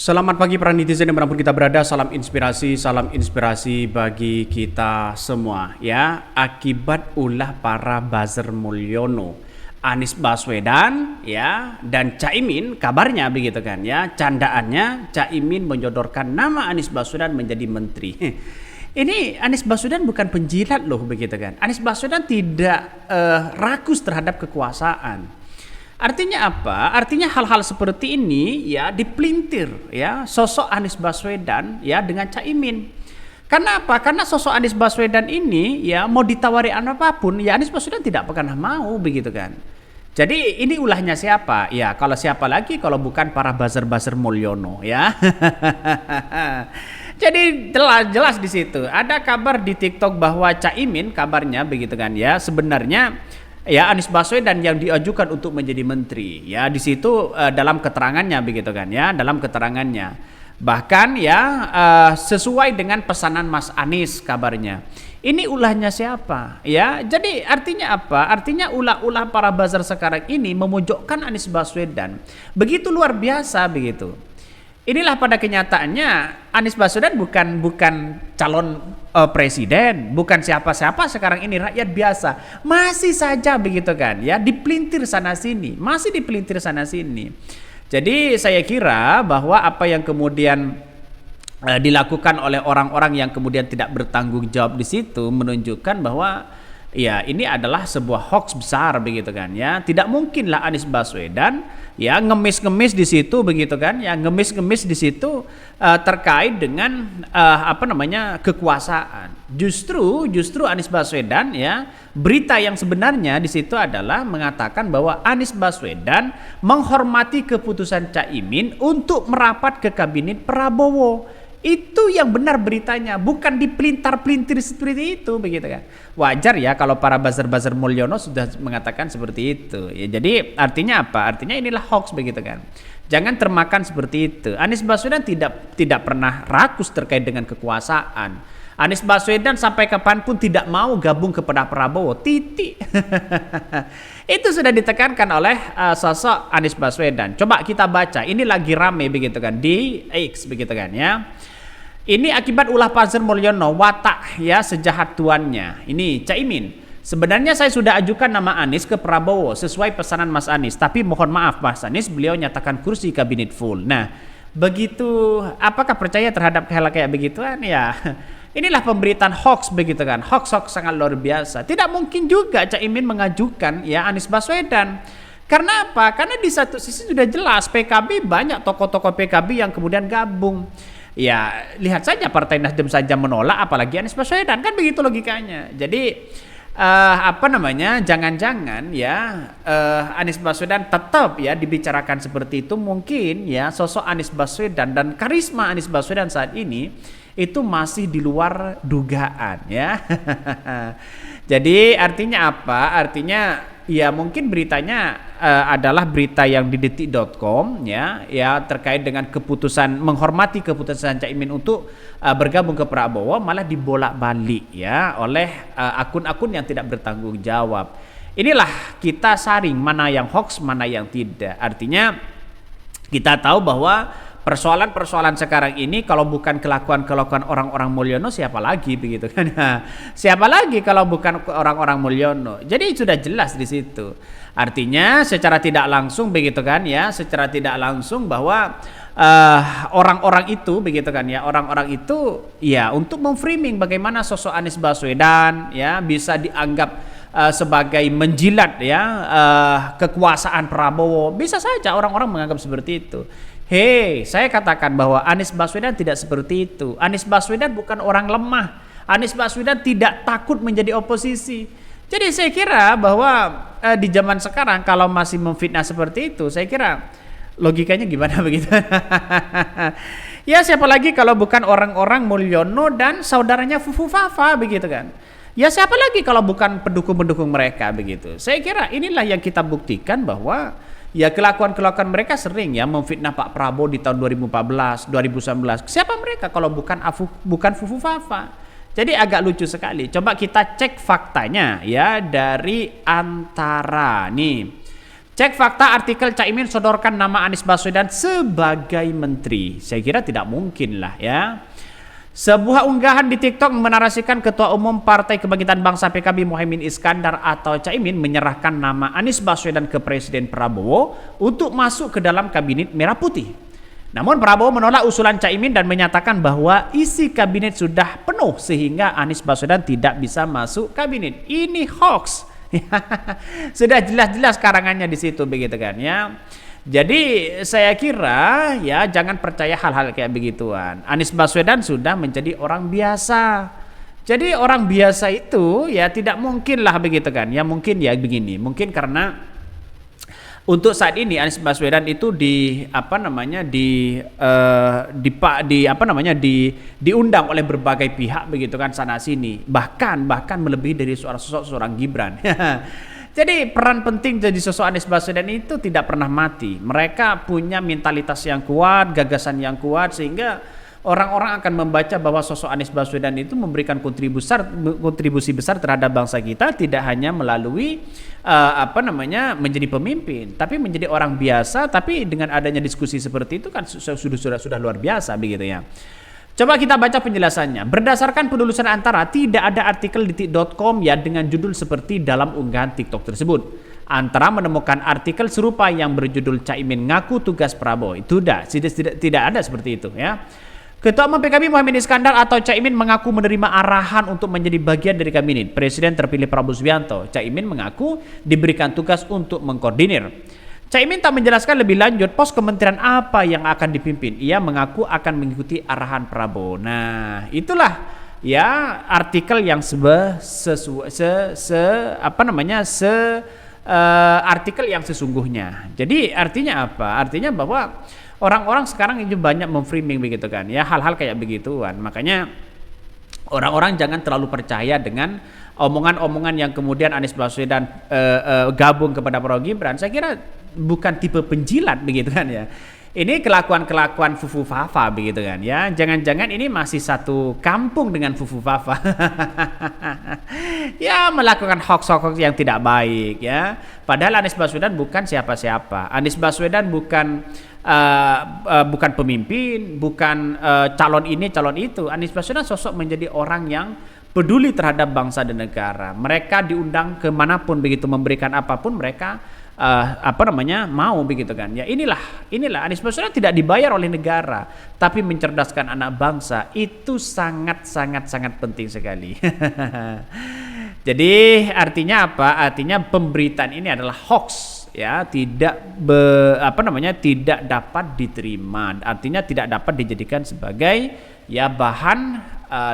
Selamat pagi para netizen dimanapun kita berada, salam inspirasi bagi kita semua ya. Akibat ulah para buzzer Mulyono, Anies Baswedan ya dan Caimin, kabarnya begitu kan ya, candaannya Caimin menyodorkan nama Anies Baswedan menjadi menteri. Ini Anies Baswedan bukan penjilat loh begitu kan. Anies Baswedan tidak rakus terhadap kekuasaan. Artinya apa? Artinya hal-hal seperti ini ya dipelintir ya sosok Anies Baswedan ya dengan Caimin. Karena apa? Karena sosok Anies Baswedan ini ya mau ditawari apapun ya Anies Baswedan tidak pernah mau begitu kan. Jadi ini ulahnya siapa? Ya kalau siapa lagi kalau bukan para buzzer-buzzer Mulyono ya. Jadi jelas di situ. Ada kabar di TikTok bahwa Caimin kabarnya begitu kan ya sebenarnya ya Anies Baswedan yang diajukan untuk menjadi menteri ya di situ dalam keterangannya begitu kan ya dalam keterangannya bahkan ya sesuai dengan pesanan Mas Anies kabarnya. Ini ulahnya siapa ya? Jadi artinya apa? Artinya ulah-ulah para buzzer sekarang ini memojokkan Anies Baswedan begitu luar biasa begitu. Inilah pada kenyataannya Anies Baswedan bukan calon presiden, bukan siapa-siapa sekarang ini, rakyat biasa. Masih saja begitu kan ya, dipelintir sana sini, masih dipelintir sana sini. Jadi saya kira bahwa apa yang kemudian dilakukan oleh orang-orang yang kemudian tidak bertanggung jawab di situ menunjukkan bahwa ya ini adalah sebuah hoax besar begitu kan ya. Tidak mungkinlah Anies Baswedan ya ngemis-ngemis di situ begitu kan ya, ngemis-ngemis di situ terkait dengan kekuasaan. Justru Anies Baswedan ya, berita yang sebenarnya di situ adalah mengatakan bahwa Anies Baswedan menghormati keputusan Caimin untuk merapat ke kabinet Prabowo. Itu yang benar beritanya, bukan dipelintar-pelintir seperti itu begitu kan. Wajar ya kalau para buzzer-buzzer Mulyono sudah mengatakan seperti itu. Ya jadi artinya apa? Artinya inilah hoax begitu kan. Jangan termakan seperti itu. Anies Baswedan tidak pernah rakus terkait dengan kekuasaan. Anies Baswedan sampai kapanpun tidak mau gabung kepada Prabowo. Titik. Itu sudah ditekankan oleh sosok Anies Baswedan. Coba kita baca. Ini lagi rame begitu kan di X begitu kan ya. Ini akibat ulah buzzer Mulyono, watak ya sejahat tuannya. Ini Caimin. Sebenarnya saya sudah ajukan nama Anies ke Prabowo sesuai pesanan Mas Anies. Tapi mohon maaf Mas Anies, beliau nyatakan kursi kabinet full. Nah, begitu apakah percaya terhadap hal kayak begituan ya? Inilah pemberitaan hoax begitu kan. Hoax sangat luar biasa. Tidak mungkin juga Caimin mengajukan ya Anies Baswedan. Karena apa? Karena di satu sisi sudah jelas PKB, banyak tokoh-tokoh PKB yang kemudian gabung. Ya lihat saja Partai Nasdem saja menolak, apalagi Anies Baswedan, kan begitu logikanya. Jadi jangan-jangan ya Anies Baswedan tetap ya dibicarakan seperti itu, mungkin ya sosok Anies Baswedan dan karisma Anies Baswedan saat ini itu masih di luar dugaan ya. Jadi artinya apa? Artinya ya mungkin beritanya adalah berita yang di detik.com ya terkait dengan keputusan, menghormati keputusan Caimin untuk bergabung ke Prabowo, malah dibolak-balik ya oleh akun-akun yang tidak bertanggung jawab. Inilah kita saring mana yang hoax, mana yang tidak. Artinya kita tahu bahwa persoalan-persoalan sekarang ini kalau bukan kelakuan-kelakuan orang-orang Mulyono, siapa lagi begitu kan? Siapa lagi kalau bukan orang-orang Mulyono? Jadi sudah jelas di situ. Artinya secara tidak langsung begitu kan ya, secara tidak langsung bahwa orang-orang itu begitu kan ya, orang-orang itu ya untuk memframing bagaimana sosok Anies Baswedan ya bisa dianggap sebagai menjilat ya kekuasaan Prabowo. Bisa saja orang-orang menganggap seperti itu. Hei, saya katakan bahwa Anies Baswedan tidak seperti itu. Anies Baswedan bukan orang lemah. Anies Baswedan tidak takut menjadi oposisi. Jadi saya kira bahwa di zaman sekarang kalau masih memfitnah seperti itu, saya kira logikanya gimana begitu? Ya siapa lagi kalau bukan orang-orang Mulyono dan saudaranya Fufu Fafa begitu kan? Ya siapa lagi kalau bukan pendukung-pendukung mereka begitu? Saya kira inilah yang kita buktikan bahwa ya kelakuan-kelakuan mereka sering ya memfitnah Pak Prabowo di tahun 2014, 2019. Siapa mereka kalau bukan Fufu Fafa? Jadi agak lucu sekali. Coba kita cek faktanya ya dari Antara nih. Cek fakta artikel Caimin sodorkan nama Anies Baswedan sebagai menteri. Saya kira tidak mungkin lah ya. Sebuah unggahan di TikTok menarasikan Ketua Umum Partai Kebangkitan Bangsa PKB Muhaimin Iskandar atau Caimin menyerahkan nama Anies Baswedan ke Presiden Prabowo untuk masuk ke dalam Kabinet Merah Putih. Namun Prabowo menolak usulan Caimin dan menyatakan bahwa isi kabinet sudah penuh sehingga Anies Baswedan tidak bisa masuk kabinet. Ini hoax. Sudah jelas-jelas karangannya di situ begitu kan ya. Jadi saya kira ya jangan percaya hal-hal kayak begituan. Anies Baswedan sudah menjadi orang biasa. Jadi orang biasa itu ya tidak mungkin lah begitu kan. Ya mungkin ya begini. Mungkin karena untuk saat ini Anies Baswedan itu diundang oleh berbagai pihak begitu kan sana sini. Bahkan melebihi dari seorang Gibran. Jadi peran penting jadi sosok Anies Baswedan itu tidak pernah mati. Mereka punya mentalitas yang kuat, gagasan yang kuat sehingga orang-orang akan membaca bahwa sosok Anies Baswedan itu memberikan kontribusi besar terhadap bangsa kita, tidak hanya melalui menjadi pemimpin, tapi menjadi orang biasa. Tapi dengan adanya diskusi seperti itu kan sudah luar biasa begitu ya. Coba kita baca penjelasannya. Berdasarkan penelusuran Antara, tidak ada artikel detik.com ya dengan judul seperti dalam unggahan TikTok tersebut. Antara menemukan artikel serupa yang berjudul Caimin ngaku tugas Prabowo. Itu tidak ada seperti itu ya. Ketua Umum PKB Muhaimin Iskandar atau Caimin mengaku menerima arahan untuk menjadi bagian dari kabinet. Presiden terpilih Prabowo Subianto. Caimin mengaku diberikan tugas untuk mengkoordinir. Caimin tak menjelaskan lebih lanjut pos kementerian apa yang akan dipimpin. Ia mengaku akan mengikuti arahan Prabowo. Nah, itulah ya artikel yang artikel yang sesungguhnya. Jadi artinya apa? Artinya bahwa orang-orang sekarang itu banyak memframing begitu kan. Ya hal-hal kayak begituan. Makanya orang-orang jangan terlalu percaya dengan omongan-omongan yang kemudian Anies Baswedan gabung kepada Prabowo Gibran. Saya kira bukan tipe penjilat begitu kan ya. Ini kelakuan-kelakuan Fufu Fafa begitu kan ya. Jangan-jangan ini masih satu kampung dengan Fufu Fafa. Ya melakukan hoax-hoax yang tidak baik ya. Padahal Anies Baswedan bukan siapa-siapa. Anies Baswedan bukan pemimpin, bukan calon ini, calon itu. Anies Baswedan sosok menjadi orang yang peduli terhadap bangsa dan negara. Mereka diundang kemanapun begitu memberikan apapun mereka mau begitu kan. Ya inilah Anies Baswedan tidak dibayar oleh negara, tapi mencerdaskan anak bangsa itu sangat penting sekali. Jadi artinya apa? Artinya pemberitaan ini adalah hoax ya, tidak dapat diterima. Artinya tidak dapat dijadikan sebagai ya bahan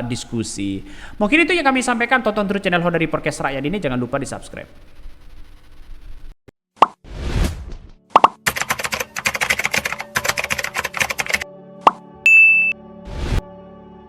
diskusi. Mungkin itu yang kami sampaikan. Tonton terus channel Hodari Podcast Rakyat ini, jangan lupa di-subscribe.